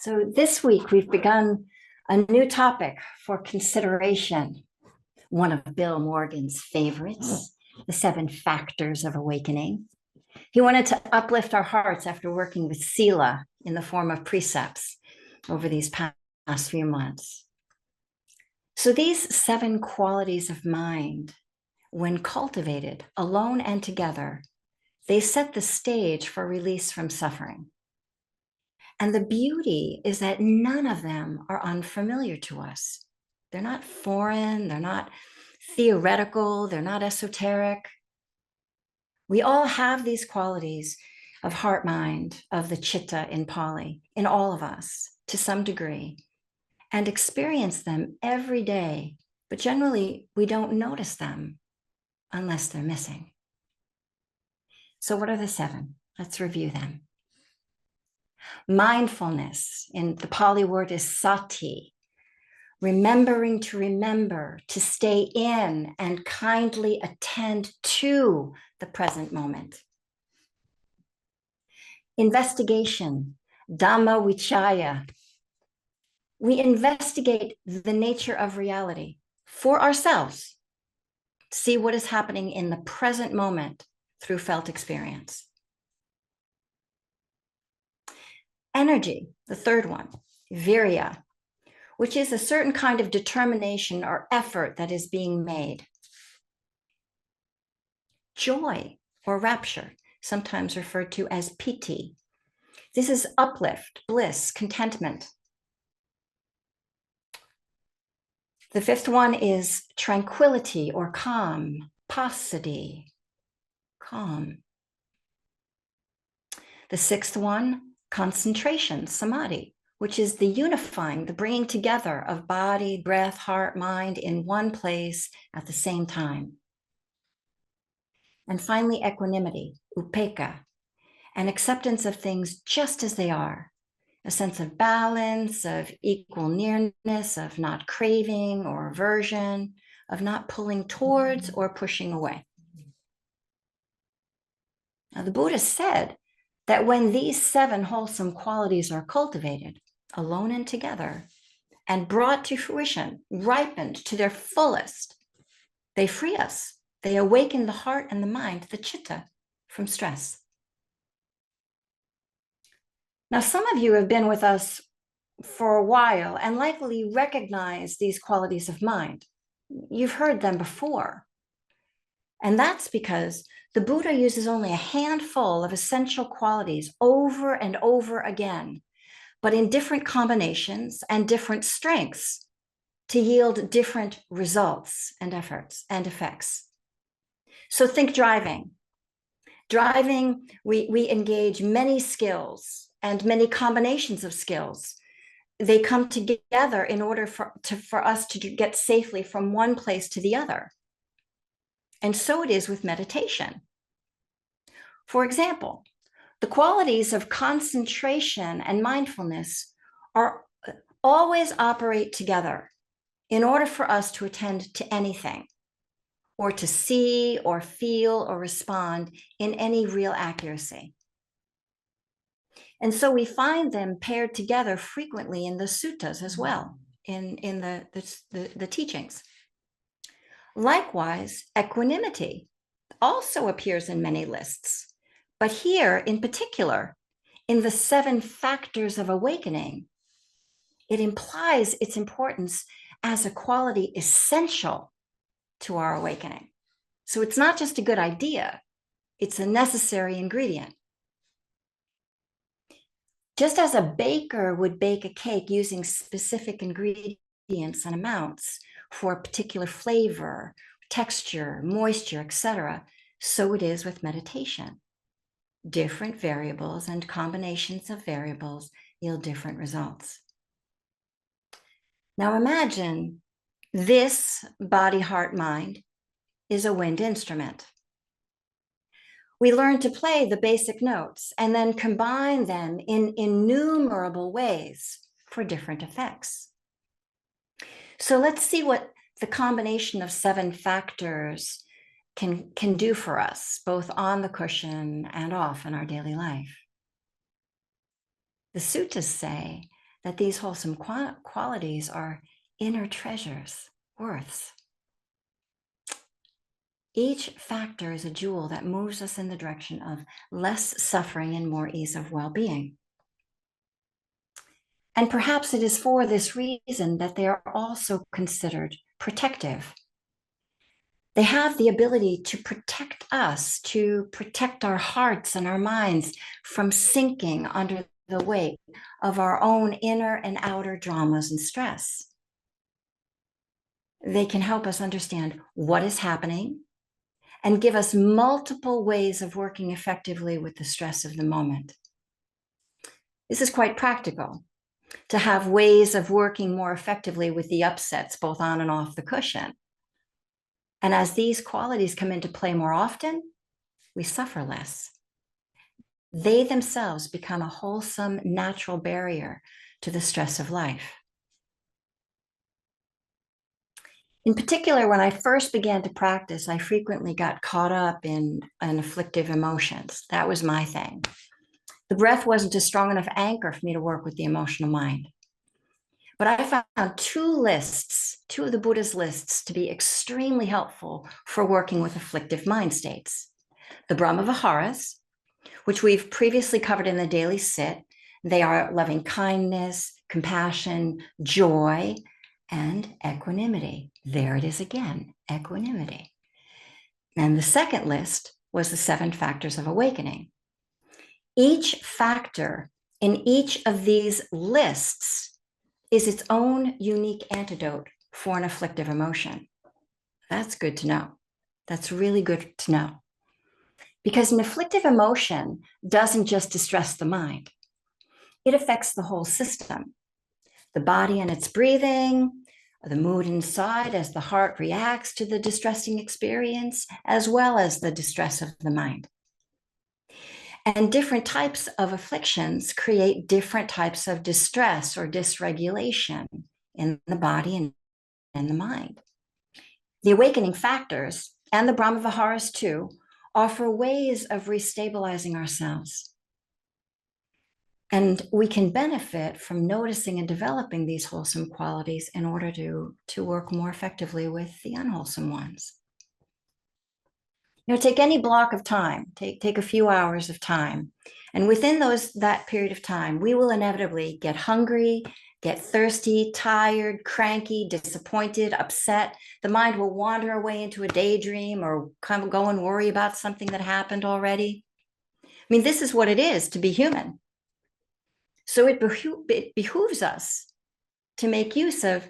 So this week we've begun a new topic for consideration, one of Bill Morgan's favorites, the 7 factors of awakening. He wanted to uplift our hearts after working with Sila in the form of precepts over these past few months. So these 7 qualities of mind, when cultivated alone and together, they set the stage for release from suffering. And the beauty is that none of them are unfamiliar to us. They're not foreign, they're not theoretical, they're not esoteric. We all have these qualities of heart mind, of the chitta in Pali, in all of us to some degree, and experience them every day. But generally, we don't notice them unless they're missing. So, what are the 7? Let's review them. Mindfulness, in the Pali word is sati, remembering to remember, to stay in and kindly attend to the present moment. Investigation, Dhamma Vichaya. We investigate the nature of reality for ourselves, see what is happening in the present moment through felt experience. Energy, the 3rd one, virya, which is a certain kind of determination or effort that is being made. Joy or rapture, sometimes referred to as piti. This is uplift, bliss, contentment. The 5th one is tranquility or calm, passaddhi, calm. The 6th one, concentration, samadhi, which is the unifying, the bringing together of body, breath, heart, mind in one place at the same time. And finally, equanimity, upekkha, an acceptance of things just as they are, a sense of balance, of equal nearness, of not craving or aversion, of not pulling towards or pushing away. Now, the Buddha said that when these 7 wholesome qualities are cultivated, alone and together, and brought to fruition, ripened to their fullest, they free us. They awaken the heart and the mind, the chitta, from stress. Now, some of you have been with us for a while and likely recognize these qualities of mind. You've heard them before. And that's because the Buddha uses only a handful of essential qualities over and over again, but in different combinations and different strengths to yield different results and efforts and effects. So think driving. Driving, we engage many skills and many combinations of skills. They come together in order for us to get safely from one place to the other. And so it is with meditation. For example, the qualities of concentration and mindfulness are always operate together in order for us to attend to anything, or to see or feel or respond in any real accuracy. And so we find them paired together frequently in the suttas as well, in the teachings. Likewise, equanimity also appears in many lists, but here in particular, in the 7 factors of awakening, it implies its importance as a quality essential to our awakening. So it's not just a good idea, it's a necessary ingredient. Just as a baker would bake a cake using specific ingredients and amounts for a particular flavor, texture, moisture, etc., so it is with meditation. Different variables and combinations of variables yield different results. Now imagine this body, heart, mind is a wind instrument. We learn to play the basic notes and then combine them in innumerable ways for different effects. So let's see what the combination of 7 factors can do for us, both on the cushion and off in our daily life. The suttas say that these wholesome qualities are inner treasures, worths. Each factor is a jewel that moves us in the direction of less suffering and more ease of well-being. And perhaps it is for this reason that they are also considered protective. They have the ability to protect us, to protect our hearts and our minds from sinking under the weight of our own inner and outer dramas and stress. They can help us understand what is happening and give us multiple ways of working effectively with the stress of the moment. This is quite practical, to have ways of working more effectively with the upsets, both on and off the cushion. And as these qualities come into play more often, we suffer less. They themselves become a wholesome, natural barrier to the stress of life. In particular, when I first began to practice, I frequently got caught up in afflictive emotions. That was my thing. The breath wasn't a strong enough anchor for me to work with the emotional mind. But I found two of the Buddha's lists, to be extremely helpful for working with afflictive mind states. The Brahma-viharas, which we've previously covered in the daily sit. They are loving kindness, compassion, joy, and equanimity. There it is again, equanimity. And the second list was the 7 factors of awakening. Each factor in each of these lists is its own unique antidote for an afflictive emotion. That's good to know. That's really good to know. Because an afflictive emotion doesn't just distress the mind. It affects the whole system, the body and its breathing, the mood inside as the heart reacts to the distressing experience, as well as the distress of the mind. And different types of afflictions create different types of distress or dysregulation in the body and in the mind. The awakening factors, and the Brahma-viharas too, offer ways of restabilizing ourselves. And we can benefit from noticing and developing these wholesome qualities in order to work more effectively with the unwholesome ones. Take any block of time, take a few hours of time. And within that period of time, we will inevitably get hungry, get thirsty, tired, cranky, disappointed, upset. The mind will wander away into a daydream or kind of go and worry about something that happened already. I mean, this is what it is to be human. So it behooves us to make use of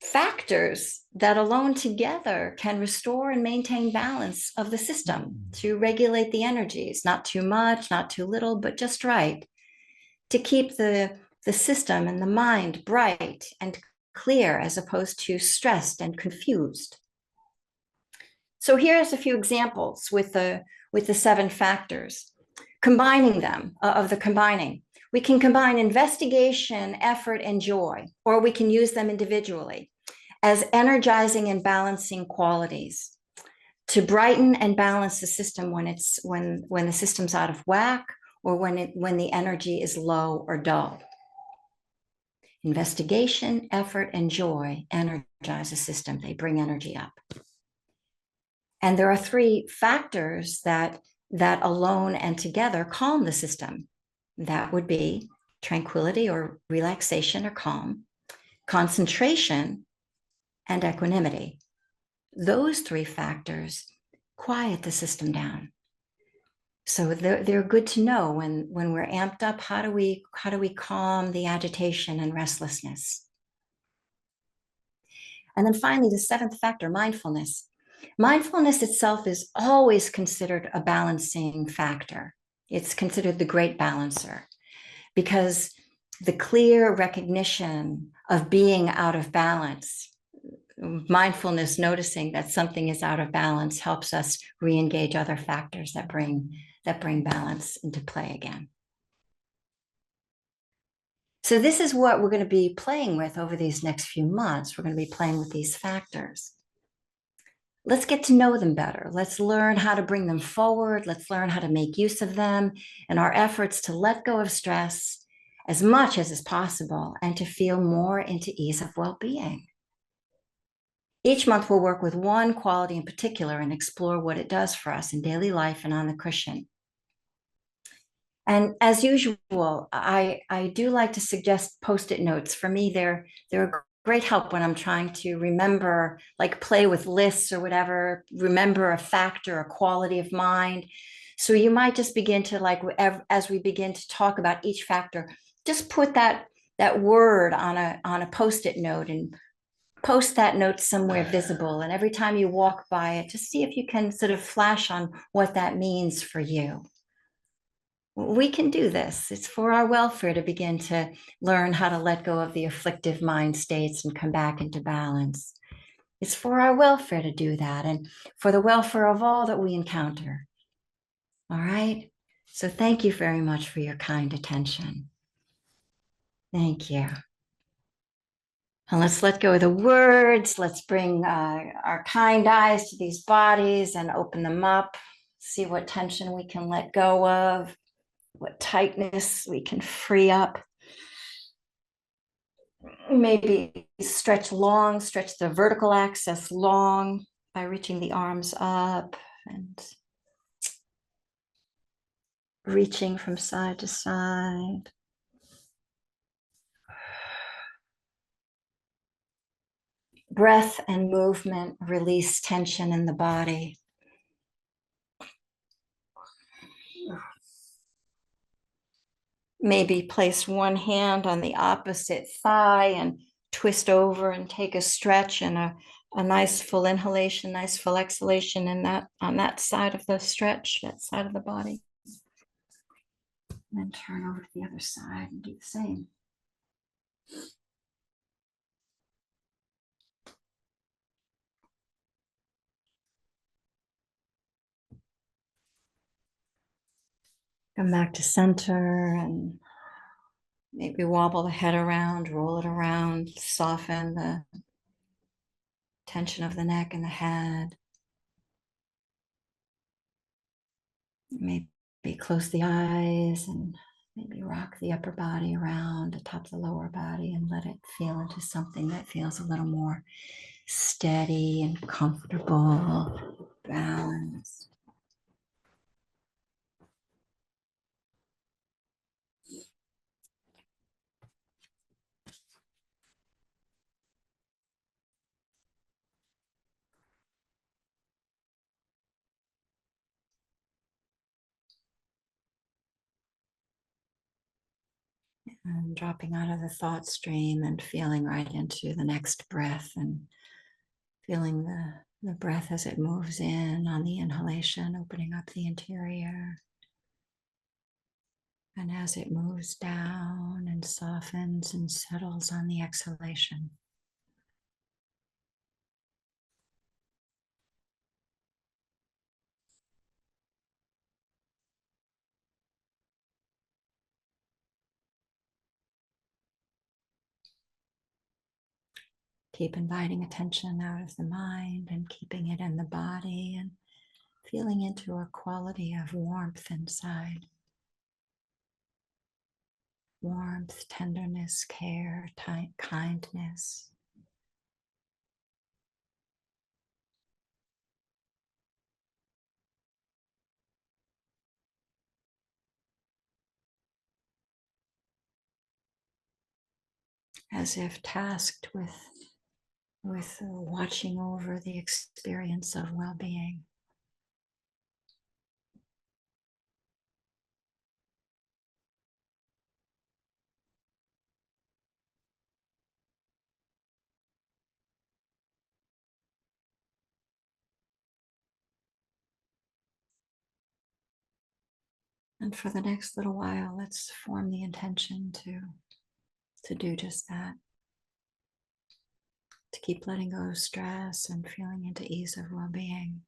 factors that alone together can restore and maintain balance of the system, to regulate the energies, not too much, not too little, but just right, to keep the system and the mind bright and clear as opposed to stressed and confused. So here's a few examples with the 7 factors. Combining them, combining. We can combine investigation, effort, and joy, or we can use them individually as energizing and balancing qualities to brighten and balance the system when the system's out of whack, or when the energy is low or dull. Investigation, effort, and joy energize the system. They bring energy up. And there are 3 factors that alone and together calm the system. That would be tranquility or relaxation or calm, concentration, and equanimity. Those 3 factors quiet the system down. So they're good to know when we're amped up. How do we calm the agitation and restlessness? And then finally, the 7th factor, mindfulness. Mindfulness itself is always considered a balancing factor. It's considered the great balancer, because the clear recognition of being out of balance, mindfulness, noticing that something is out of balance, helps us re-engage other factors that bring balance into play again. So this is what we're going to be playing with over these next few months. We're going to be playing with these factors. Let's get to know them better. Let's learn how to bring them forward. Let's learn how to make use of them in our efforts to let go of stress as much as is possible and to feel more into ease of well being. Each month, we'll work with one quality in particular and explore what it does for us in daily life and on the cushion. And as usual, I do like to suggest post-it notes. For me, they're a great help when I'm trying to remember, like play with lists or whatever, remember a fact or a quality of mind. So you might just begin to, like, as we begin to talk about each factor, just put that word on a post-it note and post that note somewhere visible. And every time you walk by it, just see if you can sort of flash on what that means for you. We can do this. It's for our welfare to begin to learn how to let go of the afflictive mind states and come back into balance. It's for our welfare to do that and for the welfare of all that we encounter. All right. So thank you very much for your kind attention. Thank you. And let's let go of the words. Let's bring our kind eyes to these bodies and open them up. See what tension we can let go of, what tightness we can free up. Maybe stretch the vertical axis long by reaching the arms up and reaching from side to side. Breath and movement release tension in the body. Maybe place one hand on the opposite thigh and twist over and take a stretch and a nice full inhalation, nice full exhalation on that side of the stretch, that side of the body. And then turn over to the other side and do the same. Come back to center and maybe wobble the head around, roll it around, soften the tension of the neck and the head. Maybe close the eyes and maybe rock the upper body around atop the lower body and let it feel into something that feels a little more steady and comfortable, balanced. And dropping out of the thought stream and feeling right into the next breath and feeling the breath as it moves in on the inhalation, opening up the interior. And as it moves down and softens and settles on the exhalation. Keep inviting attention out of the mind and keeping it in the body and feeling into a quality of warmth inside. Warmth, tenderness, care, kindness. As if tasked with watching over the experience of well-being. And for the next little while, let's form the intention to do just that. To keep letting go of stress and feeling into ease of well-being.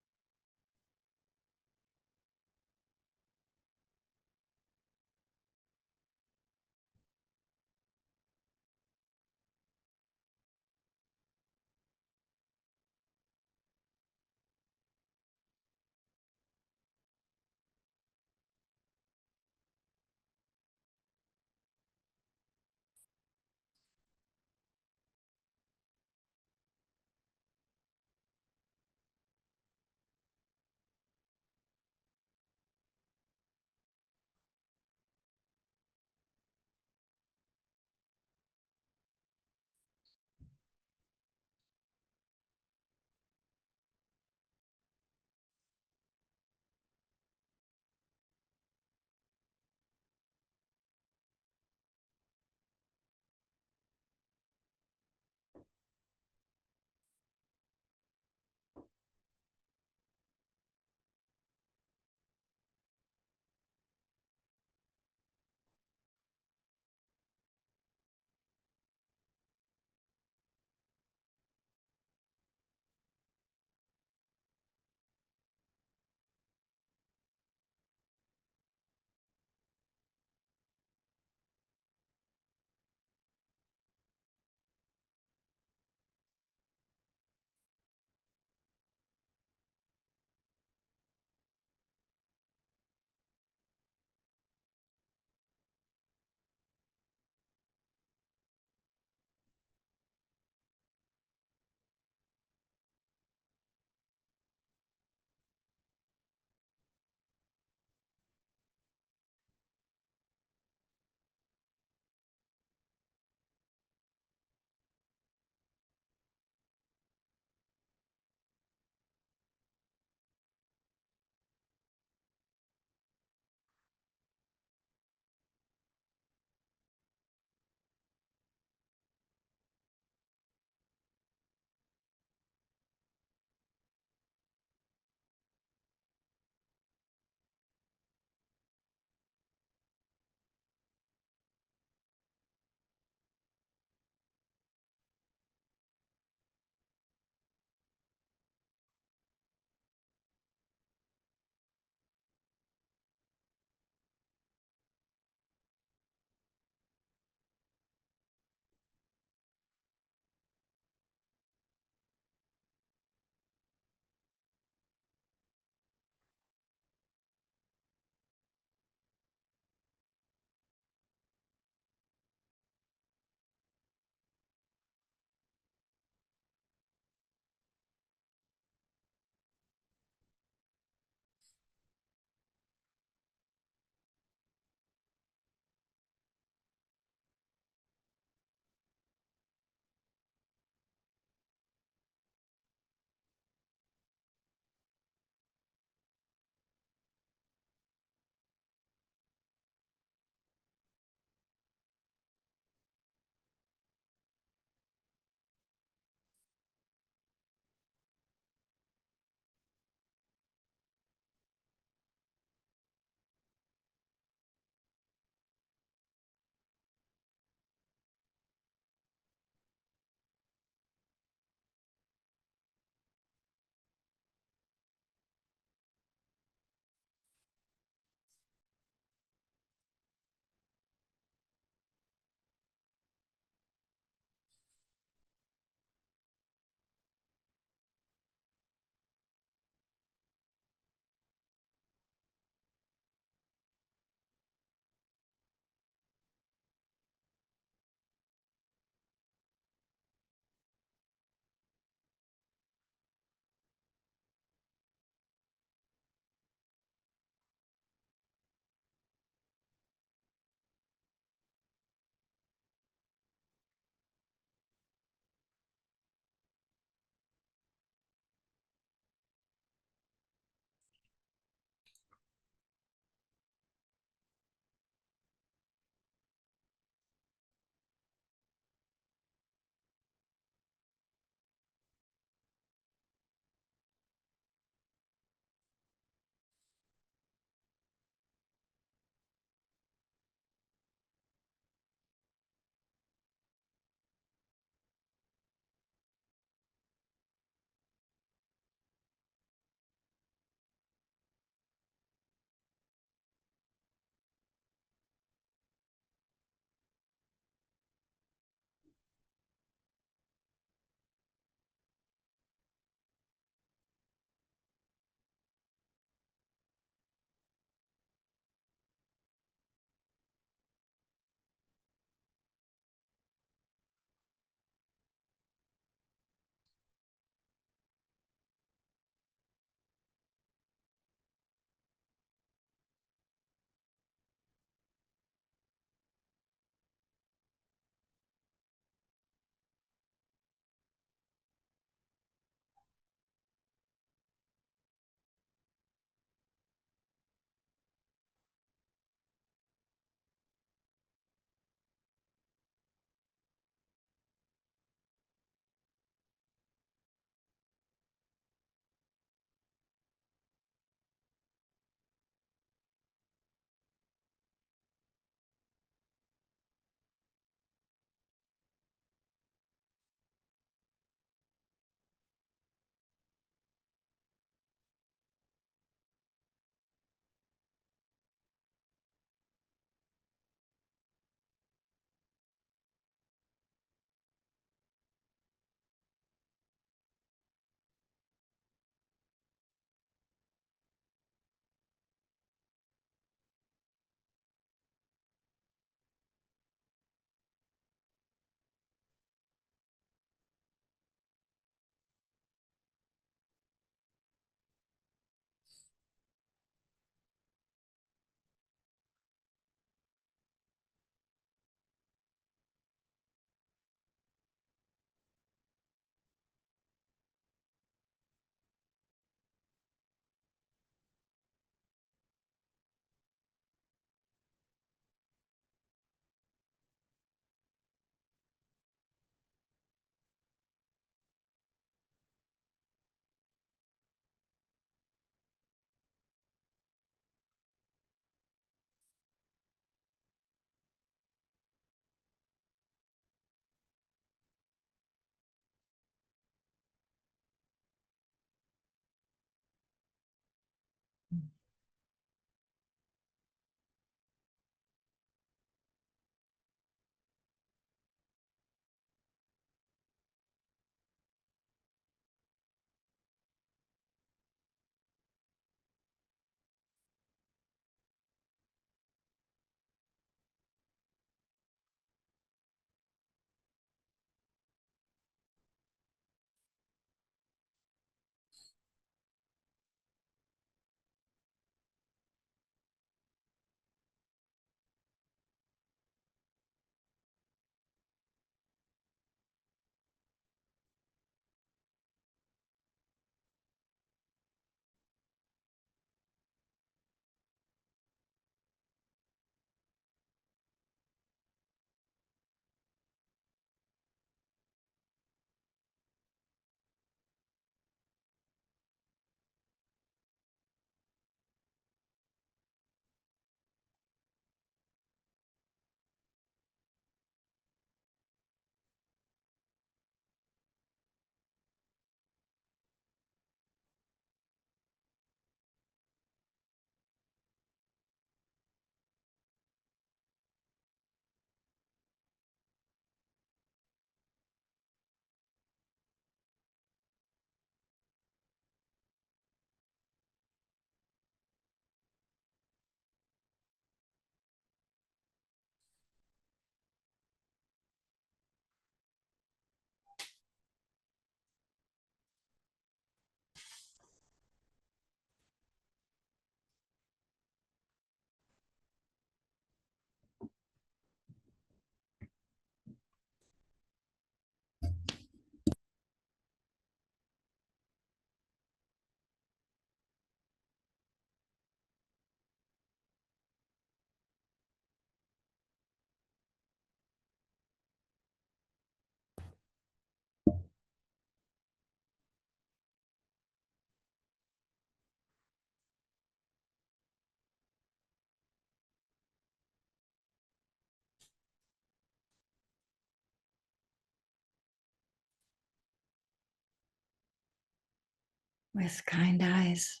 with kind eyes,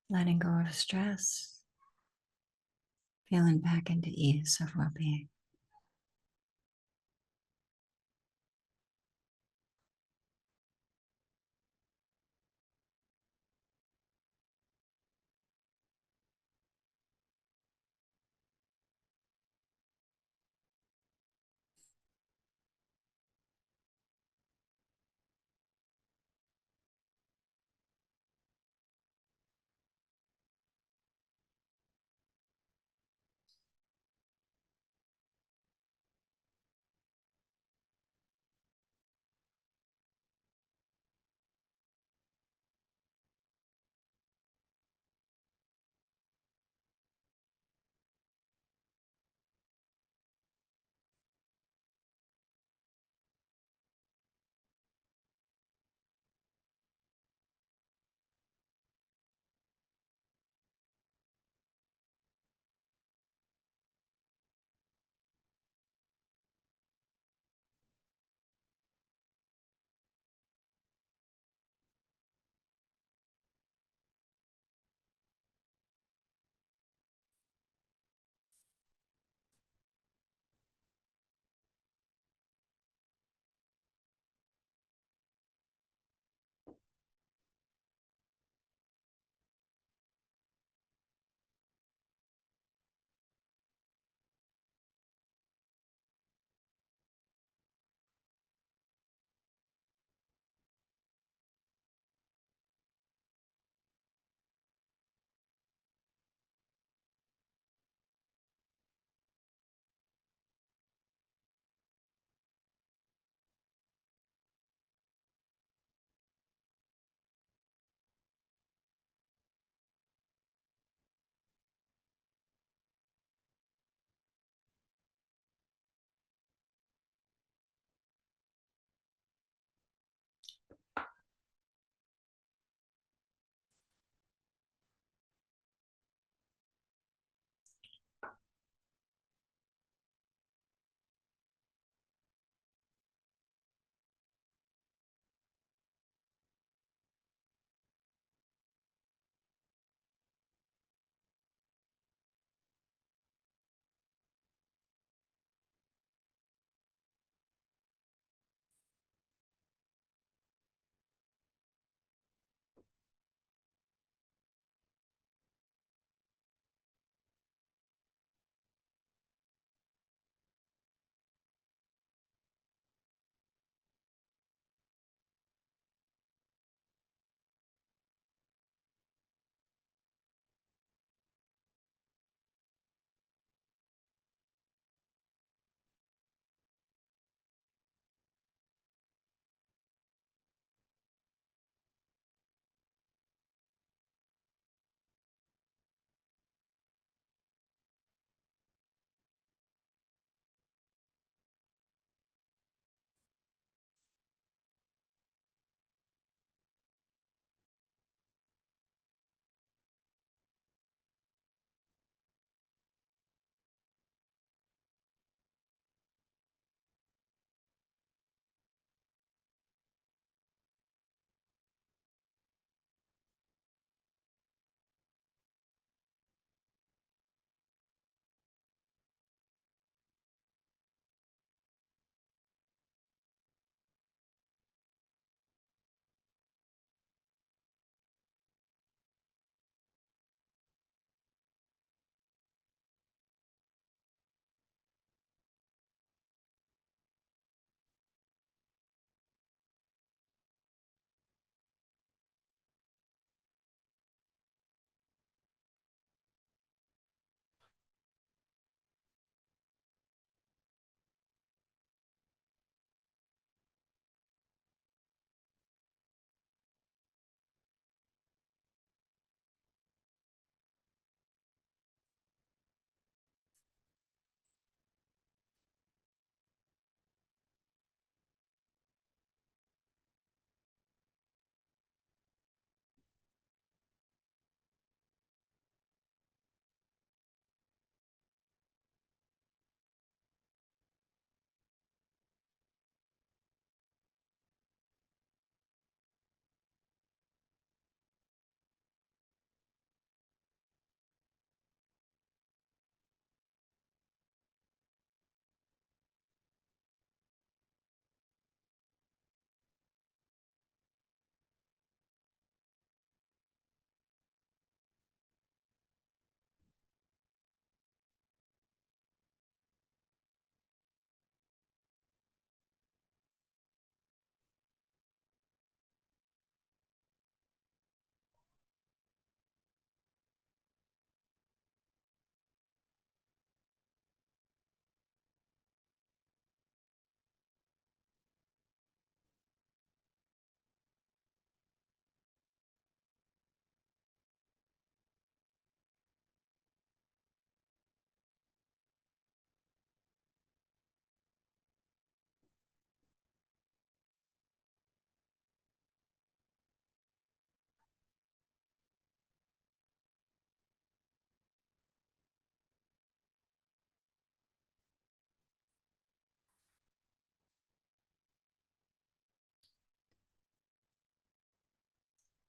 letting go of stress, feeling back into ease of well being.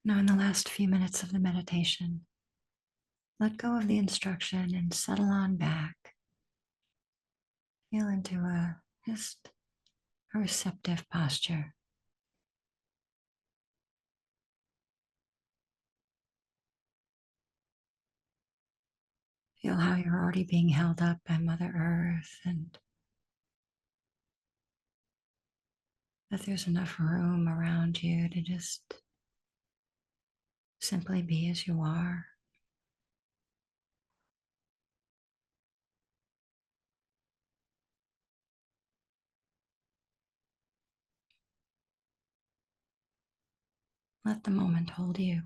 Now, in the last few minutes of the meditation, let go of the instruction and settle on back. Feel into just a receptive posture. Feel how you're already being held up by Mother Earth and that there's enough room around you to just simply be as you are. Let the moment hold you.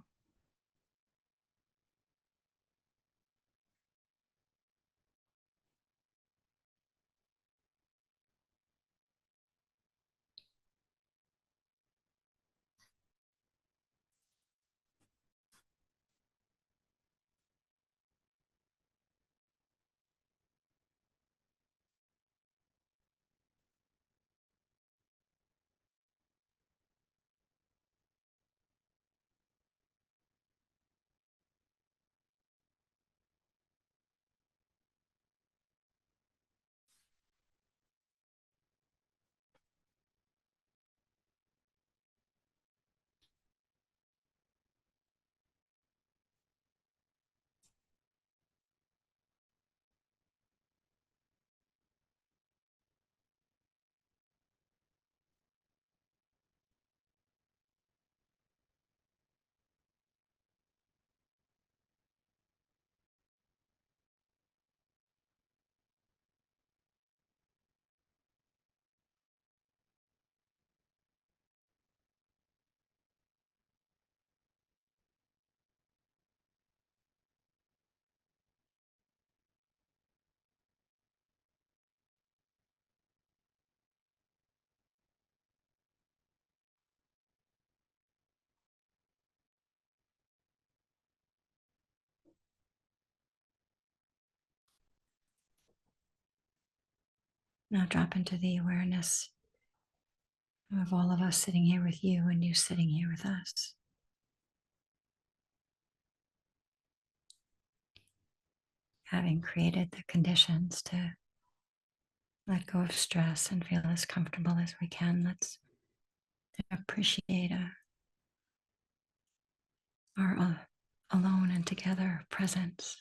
Now drop into the awareness of all of us sitting here with you and you sitting here with us. Having created the conditions to let go of stress and feel as comfortable as we can, let's appreciate our alone and together presence.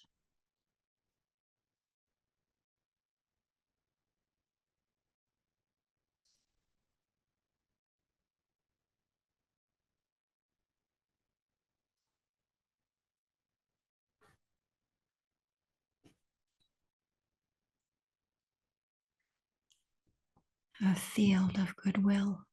A field of goodwill.